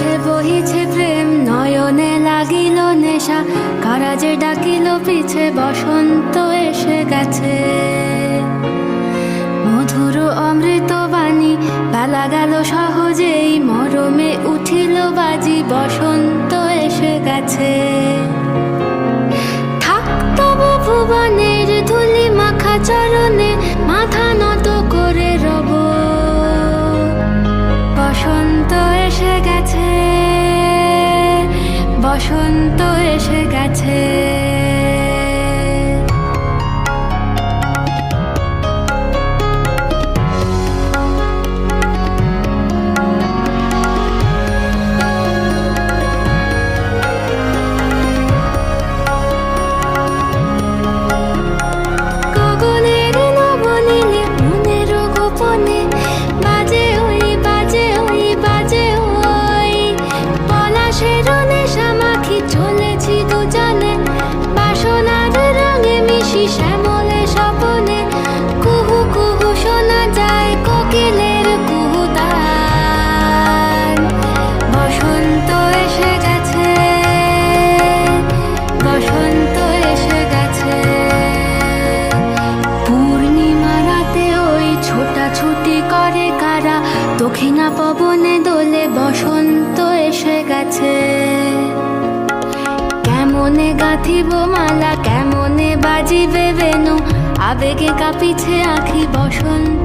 আকাশে বহিছে প্রেম, নয়নে লাগিল নেশা, কারাজে ডাকিল পিছে, বসন্ত এসে গেছে। মধুর অমৃত বাণী, বেলা গেল সহজেই, মরমে উঠিল বাজি, বসন্ত এসে গেছে। থাক তবু ভুবনের ধুলি মাখা চরণে, মাথা নত করে রব। বসন্ত এসে গেছে, বসন্ত এসে গেছে। গগনের নবনীলে মনের গোপনে, বাজে ওই বাজে ওই বাজে ওই, পলাশের নেশা মাখি চলেছি দুজনে, বাসনার রঙে মিশি শ্যামলে স্বপনে। কুহু কুহু শোনা যায় কোকিলের কুহুতান। বসন্ত এসে গেছে, বসন্ত এসে গেছে। পূর্ণিমা রাতে ওই ছোটাছুটি করে কারা, দক্ষিণা পবনে দোলে, বসন্ত এসে গেছে। কেমনে গাঁথিব মালা, কেমনে বাজিবে বেনু, আবেগে কাঁপিছে আঁখি, বসন্ত